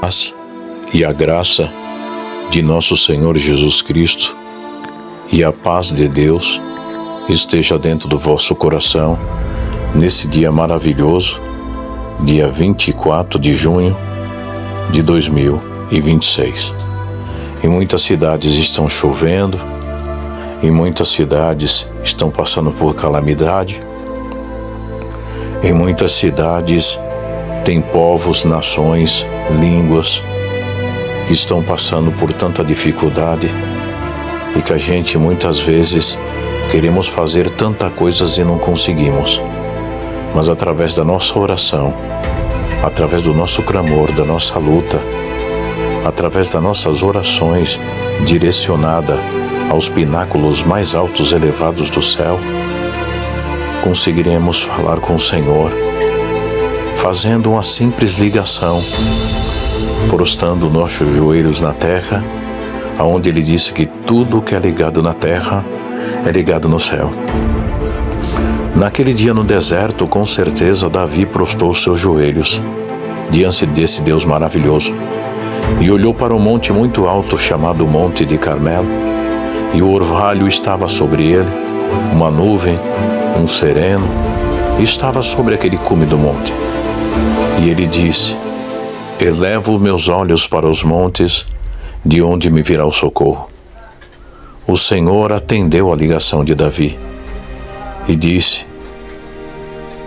paz e a graça de nosso Senhor Jesus Cristo e a paz de Deus esteja dentro do vosso coração nesse dia maravilhoso, dia 24 de junho de 2026. Em muitas cidades estão chovendo, em muitas cidades estão passando por calamidade, em muitas cidades tem povos, nações, línguas que estão passando por tanta dificuldade e que a gente muitas vezes queremos fazer tanta coisas e não conseguimos. Mas através da nossa oração, através do nosso clamor, da nossa luta, através das nossas orações direcionadas aos pináculos mais altos elevados do céu, conseguiremos falar com o Senhor, fazendo uma simples ligação, prostrando nossos joelhos na terra, aonde Ele disse que tudo que é ligado na terra é ligado no céu. Naquele dia no deserto, com certeza, Davi prostrou seus joelhos diante desse Deus maravilhoso e olhou para um monte muito alto chamado Monte de Carmelo, e o orvalho estava sobre ele, uma nuvem, um sereno, estava sobre aquele cume do monte. E ele disse: elevo meus olhos para os montes, de onde me virá o socorro. O Senhor atendeu a ligação de Davi e disse: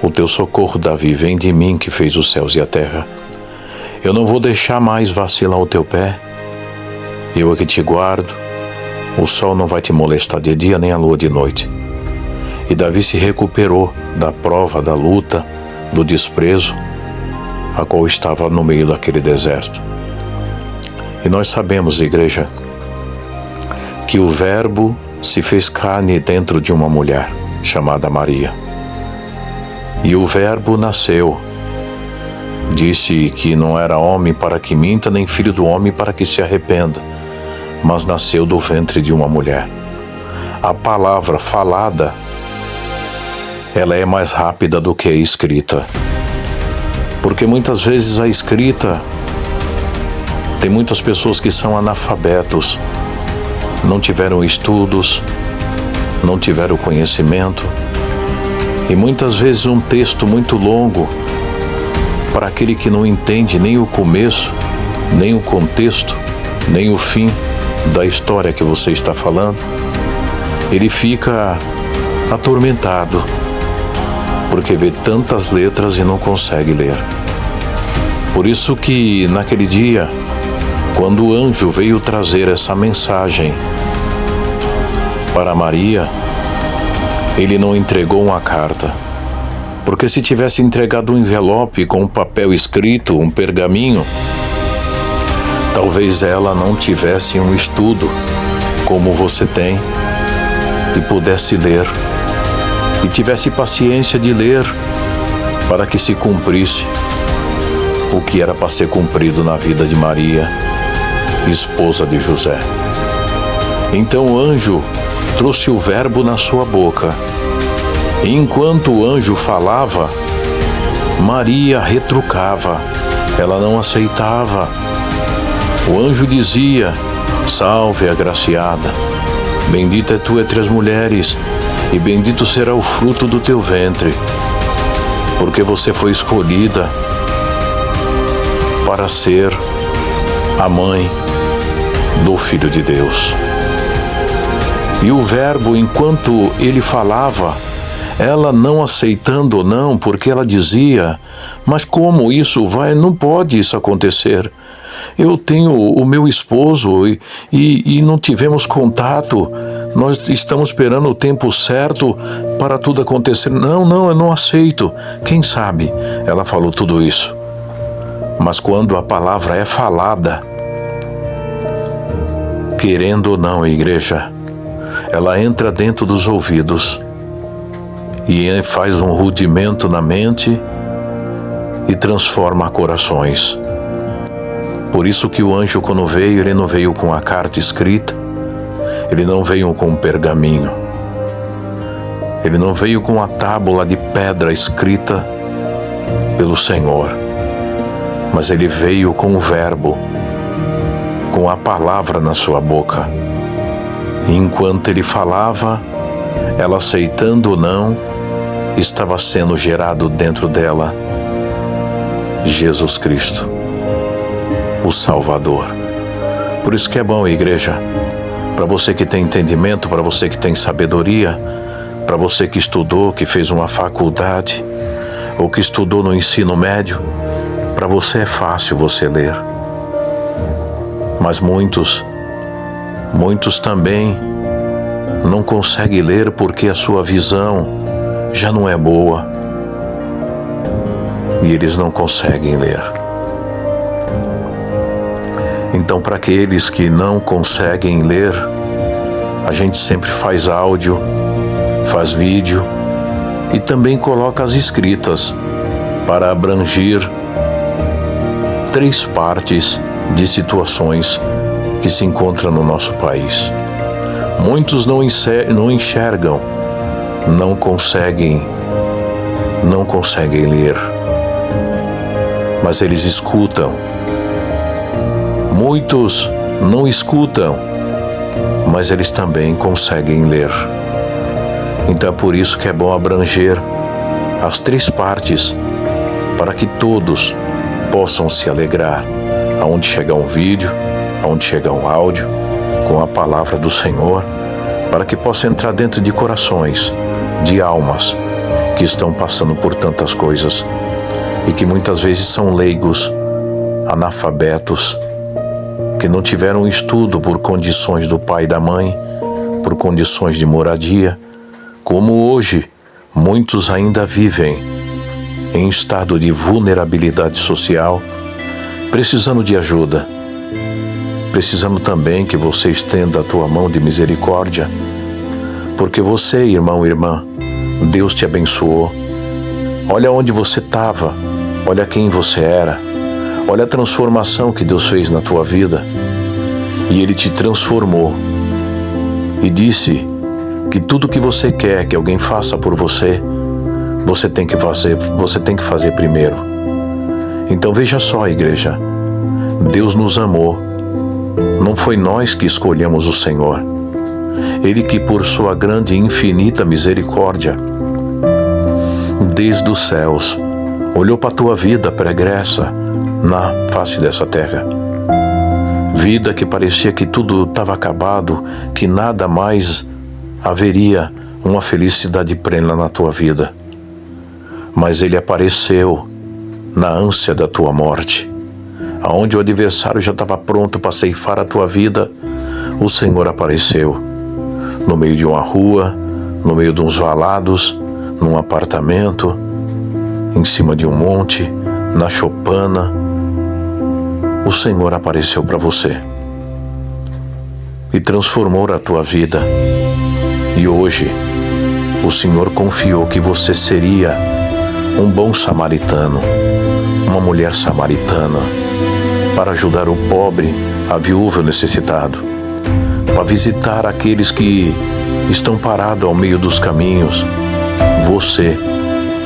o teu socorro, Davi, vem de mim, que fez os céus e a terra. Eu não vou deixar mais vacilar o teu pé. Eu é que te guardo. O sol não vai te molestar de dia, nem a lua de noite. E Davi se recuperou da prova, da luta, do desprezo, a qual estava no meio daquele deserto. E nós sabemos, igreja, que o Verbo se fez carne dentro de uma mulher chamada Maria. E o Verbo nasceu. Disse que não era homem para que minta, nem filho do homem para que se arrependa, mas nasceu do ventre de uma mulher. A palavra falada, ela é mais rápida do que a escrita. Porque muitas vezes a escrita, tem muitas pessoas que são analfabetos, não tiveram estudos, não tiveram conhecimento, e muitas vezes um texto muito longo, para aquele que não entende nem o começo, nem o contexto, nem o fim da história que você está falando, ele fica atormentado, porque vê tantas letras e não consegue ler. Por isso que naquele dia, quando o anjo veio trazer essa mensagem para Maria, ele não entregou uma carta, porque se tivesse entregado um envelope com um papel escrito, um pergaminho, talvez ela não tivesse um estudo como você tem e pudesse ler, e tivesse paciência de ler para que se cumprisse o que era para ser cumprido na vida de Maria, esposa de José. Então o anjo trouxe o Verbo na sua boca, e enquanto o anjo falava, Maria retrucava, ela não aceitava. O anjo dizia: salve, agraciada, bendita é tu entre as mulheres, e bendito será o fruto do teu ventre, porque você foi escolhida para ser a mãe do Filho de Deus. E o Verbo, enquanto ele falava, ela não aceitando ou não, porque ela dizia: mas como isso vai? Não pode isso acontecer. Eu tenho o meu esposo e não tivemos contato. Nós estamos esperando o tempo certo para tudo acontecer. Não, eu não aceito. Quem sabe? Ela falou tudo isso. Mas quando a palavra é falada, querendo ou não, igreja, ela entra dentro dos ouvidos e faz um rudimento na mente e transforma corações. Por isso que o anjo, quando veio, ele não veio com a carta escrita, ele não veio com um pergaminho, ele não veio com a tábua de pedra escrita pelo Senhor. mas ele veio com o verbo, com a palavra na sua boca. E enquanto ele falava, ela, aceitando ou não, estava sendo gerado dentro dela Jesus Cristo, o Salvador. Por isso que é bom, igreja, para você que tem entendimento, para você que tem sabedoria, para você que estudou, que fez uma faculdade, ou que estudou no ensino médio, para você é fácil você ler. Mas muitos também não conseguem ler porque a sua visão já não é boa e eles não conseguem ler. Então, para aqueles que não conseguem ler, a gente sempre faz áudio, faz vídeo e também coloca as escritas para abranger 3 partes de situações que se encontram no nosso país. Muitos não enxergam, não conseguem ler, mas eles escutam. Muitos não escutam, mas eles também conseguem ler. Então é por isso que é bom abranger as 3 partes, para que todos possam se alegrar, aonde chegar um vídeo, aonde chegar um áudio, com a palavra do Senhor, para que possa entrar dentro de corações, de almas que estão passando por tantas coisas e que muitas vezes são leigos, analfabetos, que não tiveram estudo por condições do pai e da mãe, por condições de moradia, como hoje muitos ainda vivem em estado de vulnerabilidade social, precisando de ajuda, precisando também que você estenda a tua mão de misericórdia, porque você, irmão e irmã, Deus te abençoou. Olha onde você estava, olha quem você era, olha a transformação que Deus fez na tua vida, e Ele te transformou e disse que tudo que você quer que alguém faça por você, você tem que fazer primeiro. Então veja só, igreja, Deus nos amou, não foi nós que escolhemos o Senhor. Ele que por sua grande e infinita misericórdia, desde os céus, olhou para a tua vida pregressa na face dessa terra. Vida que parecia que tudo estava acabado, que nada mais haveria uma felicidade plena na tua vida. Mas Ele apareceu na ânsia da tua morte, aonde o adversário já estava pronto para ceifar a tua vida. O Senhor apareceu no meio de uma rua, no meio de uns valados, num apartamento, em cima de um monte, na choupana. O Senhor apareceu para você e transformou a tua vida. E hoje o Senhor confiou que você seria um bom samaritano, uma mulher samaritana, para ajudar o pobre, a viúva e o necessitado, para visitar aqueles que estão parados ao meio dos caminhos. Você,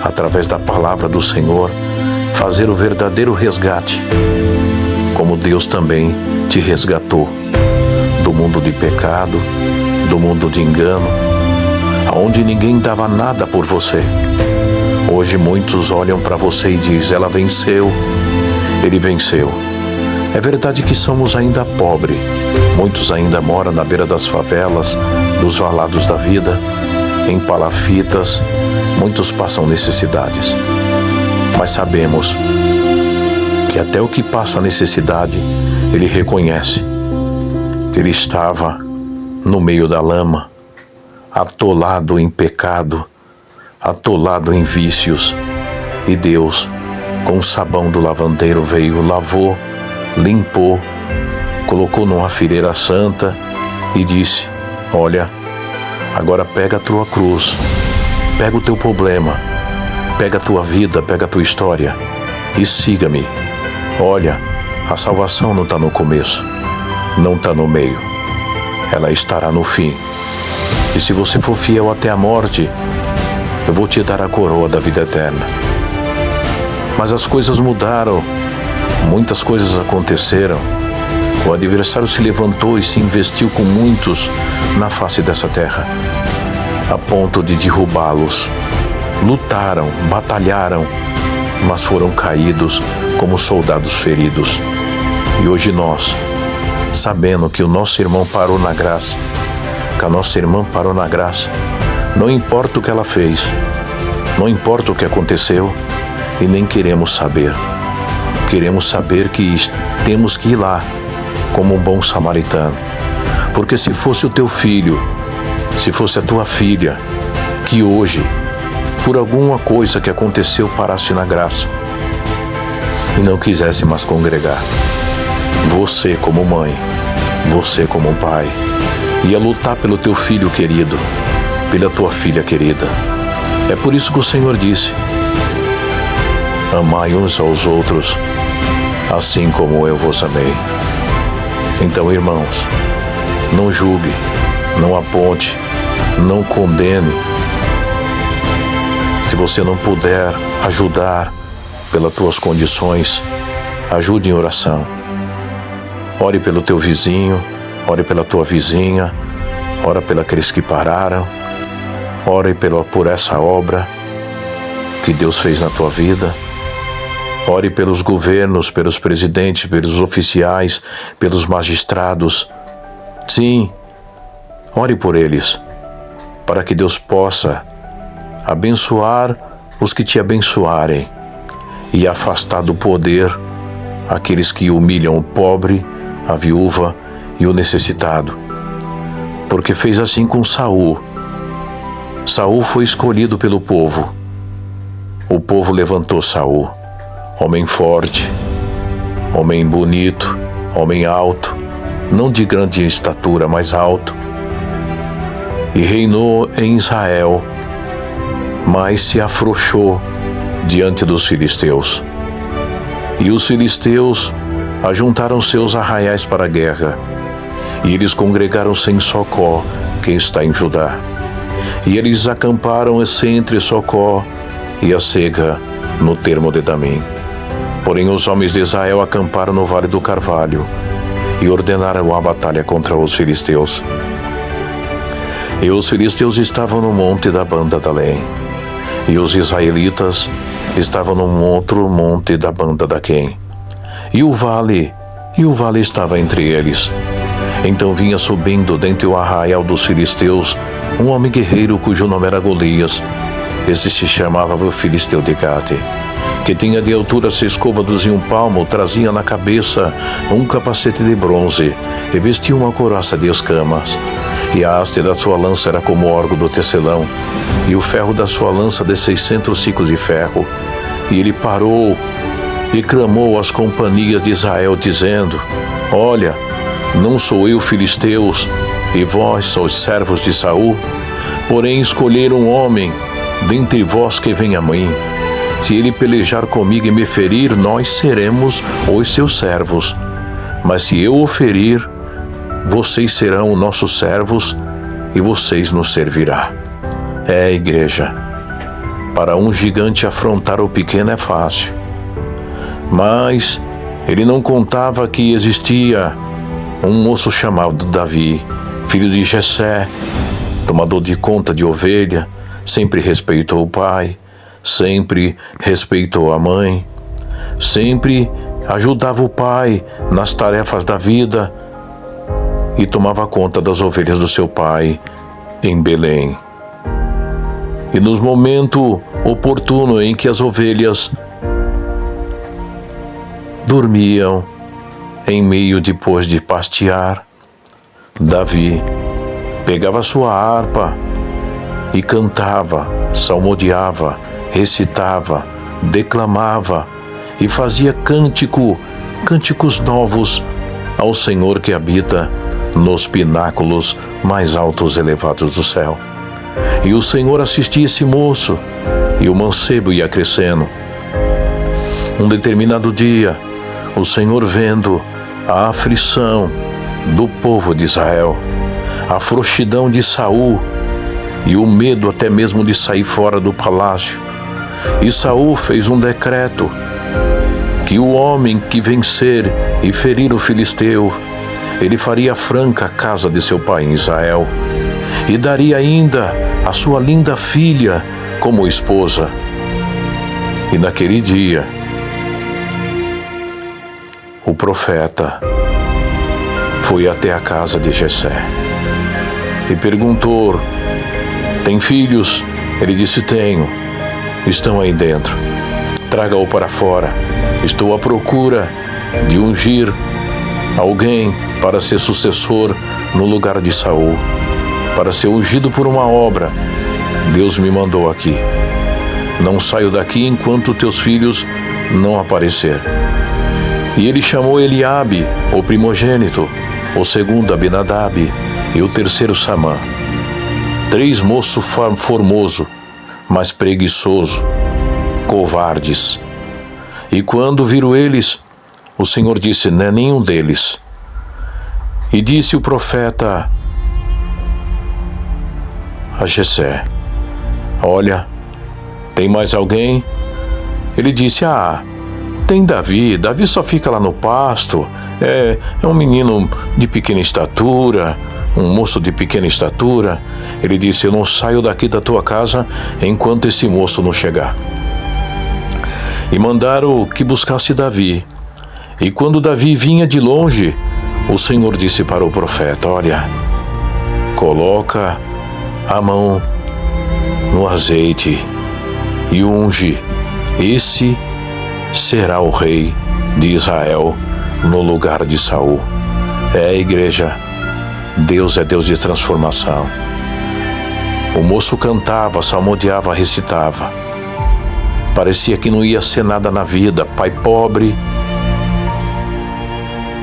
através da palavra do Senhor, fazer o verdadeiro resgate, como Deus também te resgatou do mundo de pecado, do mundo de engano, aonde ninguém dava nada por você. Hoje muitos olham para você e dizem: ela venceu, ele venceu. É verdade que somos ainda pobres, muitos ainda moram na beira das favelas, dos valados da vida, em palafitas, muitos passam necessidades. Mas sabemos que até o que passa necessidade, ele reconhece que ele estava no meio da lama, atolado em pecado, atolado em vícios, e Deus, com o sabão do lavandeiro, veio, lavou, limpou, colocou numa fileira santa e disse: olha, agora pega a tua cruz, pega o teu problema, pega a tua vida, pega a tua história e siga-me. Olha, a salvação não está no começo, não está no meio, ela estará no fim. E se você for fiel até a morte, eu vou te dar a coroa da vida eterna. Mas as coisas mudaram, Muitas coisas aconteceram. O adversário se levantou e se investiu com muitos na face dessa terra, a ponto de derrubá-los. Lutaram, batalharam, mas foram caídos como soldados feridos. E hoje nós, sabendo que o nosso irmão parou na graça, que a nossa irmã parou na graça, não importa o que ela fez, não importa o que aconteceu, e nem queremos saber. Queremos saber que temos que ir lá, como um bom samaritano. Porque se fosse o teu filho, se fosse a tua filha, que hoje, por alguma coisa que aconteceu, parasse na graça e não quisesse mais congregar, você como mãe, você como pai, ia lutar pelo teu filho querido, pela tua filha querida. É por isso que o Senhor disse: amai uns aos outros, assim como eu vos amei. Então, irmãos, não julgue, não aponte, não condene. Se você não puder ajudar pelas tuas condições, ajude em oração. Ore pelo teu vizinho, ore pela tua vizinha, ore pelos que pararam, ore por essa obra que Deus fez na tua vida. Ore pelos governos, pelos presidentes, pelos oficiais, pelos magistrados. Sim, ore por eles, para que Deus possa abençoar os que te abençoarem e afastar do poder aqueles que humilham o pobre, a viúva e o necessitado. Porque fez assim com Saul. Saul foi escolhido pelo povo. O povo levantou Saul. Homem forte, homem bonito, homem alto, não de grande estatura, mas alto. E reinou em Israel, mas se afrouxou diante dos filisteus. E os filisteus ajuntaram seus arraiais para a guerra, e eles congregaram-se em Socó, que está em Judá. E eles acamparam entre Socó e a Sega, no termo de Damim. Porém, os homens de Israel acamparam no Vale do Carvalho e ordenaram a batalha contra os filisteus. E os filisteus estavam no monte da banda da Além, e os israelitas estavam num outro monte da banda da Quém. E o vale estava entre eles. Então vinha subindo dentre o arraial dos filisteus um homem guerreiro cujo nome era Golias. Esse se chamava o filisteu de Gate, que tinha de altura 6 côvados e 1 palmo, trazia na cabeça um capacete de bronze e vestia uma couraça de escamas. E a haste da sua lança era como o orgo do tecelão, e o ferro da sua lança de 600 ciclos de ferro. E ele parou e clamou às companhias de Israel, dizendo: olha, não sou eu filisteus, e vós sois servos de Saul? Porém escolheram um homem dentre vós que vem a mim. Se ele pelejar comigo e me ferir, nós seremos os seus servos. Mas se eu o ferir, vocês serão nossos servos e vocês nos servirá. Igreja, para um gigante afrontar o pequeno é fácil. Mas ele não contava que existia um moço chamado Davi, filho de Jessé, tomador de conta de ovelha, sempre respeitou o pai, sempre respeitou a mãe, sempre ajudava o pai nas tarefas da vida e tomava conta das ovelhas do seu pai em Belém. E nos momentos oportunos em que as ovelhas dormiam em meio depois de pastear, Davi pegava sua harpa e cantava, salmodiava, recitava, declamava e fazia cânticos novos ao Senhor que habita nos pináculos mais altos e elevados do céu. E o Senhor assistia esse moço, e o mancebo ia crescendo. Um determinado dia, o Senhor, vendo a aflição do povo de Israel, a frouxidão de Saul e o medo até mesmo de sair fora do palácio, e Saul fez um decreto que o homem que vencer e ferir o filisteu, ele faria franca a casa de seu pai em Israel, e daria ainda a sua linda filha como esposa. E naquele dia, o profeta foi até a casa de Jessé e perguntou: tem filhos? Ele disse: tenho. Estão aí dentro. Traga-o para fora. Estou à procura de ungir alguém para ser sucessor no lugar de Saul, para ser ungido por uma obra. Deus me mandou aqui. Não saio daqui enquanto teus filhos não aparecer. E ele chamou Eliabe, o primogênito, o segundo Abinadab e o terceiro Samã. 3 moços formoso, mas preguiçoso, covardes. E quando viram eles, o Senhor disse: não é nenhum deles. E disse o profeta a Jessé: olha, tem mais alguém? Ele disse: tem Davi. Davi só fica lá no pasto. É um menino de pequena estatura, um moço de pequena estatura. Ele disse: eu não saio daqui da tua casa enquanto esse moço não chegar. E mandaram que buscasse Davi. E quando Davi vinha de longe, o Senhor disse para o profeta: olha, coloca a mão no azeite e unge. Esse será o rei de Israel no lugar de Saul. Igreja, Deus é Deus de transformação. O moço cantava, salmodiava, recitava. Parecia que não ia ser nada na vida. Pai pobre,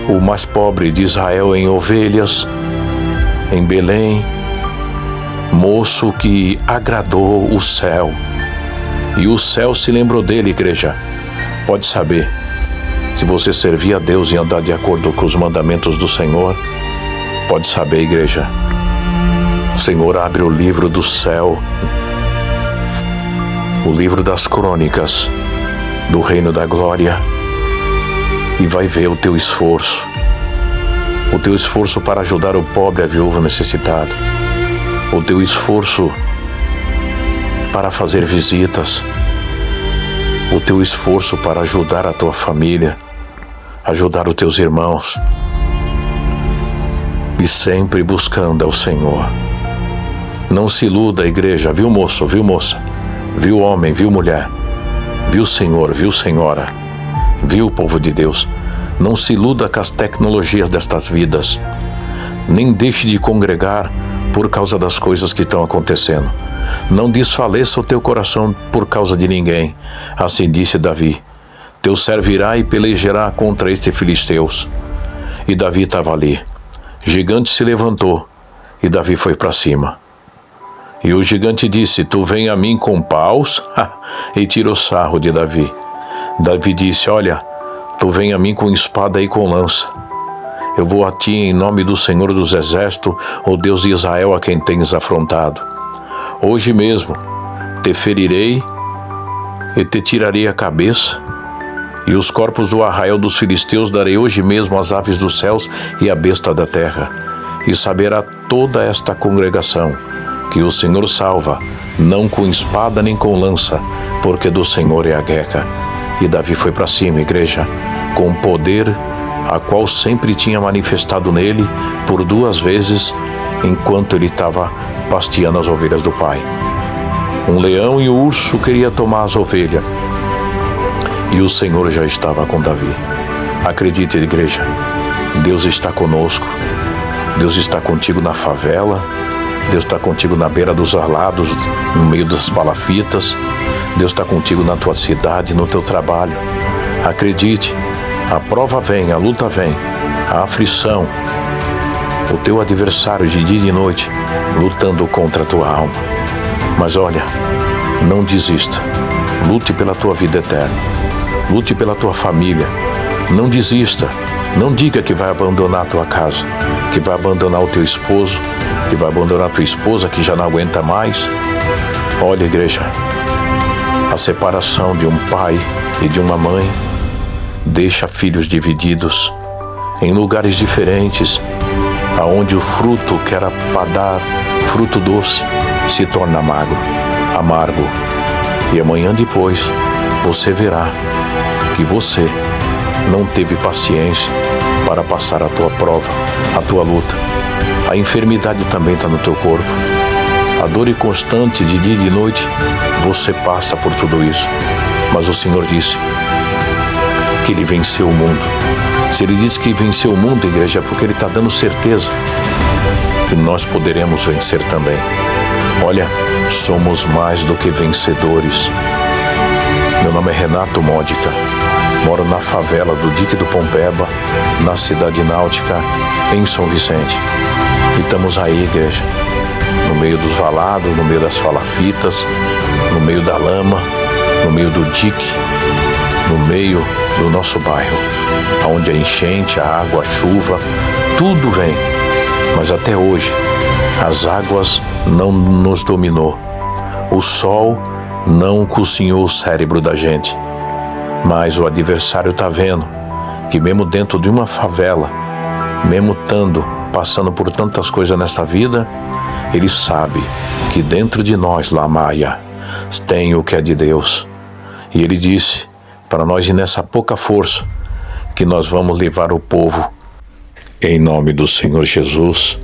o mais pobre de Israel em ovelhas, em Belém. Moço que agradou o céu. E o céu se lembrou dele, igreja. Pode saber, se você servir a Deus e andar de acordo com os mandamentos do Senhor, pode saber, igreja, o Senhor abre o livro do céu, o livro das crônicas do reino da glória, e vai ver o teu esforço para ajudar o pobre, a viúva necessitada, o teu esforço para fazer visitas, o teu esforço para ajudar a tua família, ajudar os teus irmãos, e sempre buscando ao Senhor. Não se iluda, igreja, viu moço, viu moça, viu homem, viu mulher, viu senhor, viu senhora, viu povo de Deus. Não se iluda com as tecnologias destas vidas, nem deixe de congregar por causa das coisas que estão acontecendo. Não desfaleça o teu coração por causa de ninguém. Assim disse Davi: teu servo irá e pelejará contra estes filisteus. E Davi estava ali. Gigante se levantou e Davi foi para cima. E o gigante disse: tu vem a mim com paus? E tirou sarro de Davi. Davi disse: olha, tu vem a mim com espada e com lança. Eu vou a ti em nome do Senhor dos Exércitos, o Deus de Israel, a quem tens afrontado. Hoje mesmo te ferirei e te tirarei a cabeça, e os corpos do arraial dos filisteus darei hoje mesmo às aves dos céus e à besta da terra. E saberá toda esta congregação que o Senhor salva, não com espada nem com lança, porque do Senhor é a guerra. E Davi foi para cima, igreja, com o poder a qual sempre tinha manifestado nele por 2 vezes enquanto ele estava pasteando as ovelhas do pai. Um leão e um urso queria tomar as ovelhas, e o Senhor já estava com Davi. Acredite, igreja, Deus está conosco. Deus está contigo na favela, Deus está contigo na beira dos alados, no meio das palafitas. Deus está contigo na tua cidade, no teu trabalho. Acredite, a prova vem, a luta vem, a aflição, o teu adversário de dia e de noite lutando contra a tua alma. Mas olha, não desista. Lute pela tua vida eterna. Lute pela tua família. Não desista. Não diga que vai abandonar a tua casa, que vai abandonar o teu esposo, que vai abandonar a tua esposa que já não aguenta mais. Olha, igreja, a separação de um pai e de uma mãe deixa filhos divididos em lugares diferentes, aonde o fruto que era para dar fruto doce se torna amargo. E amanhã depois você verá que você não teve paciência para passar a tua prova, a tua luta. A enfermidade também está no teu corpo. A dor é constante de dia e de noite, você passa por tudo isso. Mas o Senhor disse que Ele venceu o mundo. Se Ele disse que venceu o mundo, igreja, é porque Ele está dando certeza que nós poderemos vencer também. Olha, somos mais do que vencedores. Meu nome é Renato Módica. Moro na favela do Dique do Pompeba, na cidade náutica, em São Vicente. E estamos aí, igreja, no meio dos valados, no meio das falafitas, no meio da lama, no meio do dique, no meio do nosso bairro, onde a enchente, a água, a chuva, tudo vem. Mas até hoje, as águas não nos dominou. O sol não cozinhou o cérebro da gente. Mas o adversário está vendo que mesmo dentro de uma favela, mesmo passando por tantas coisas nessa vida, ele sabe que dentro de nós, Lamaia, tem o que é de Deus. E ele disse para nós ir nessa pouca força, que nós vamos levar o povo em nome do Senhor Jesus,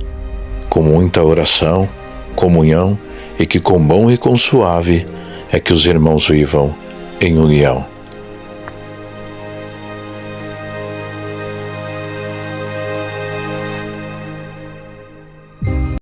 com muita oração, comunhão, e que com bom e com suave é que os irmãos vivam em união.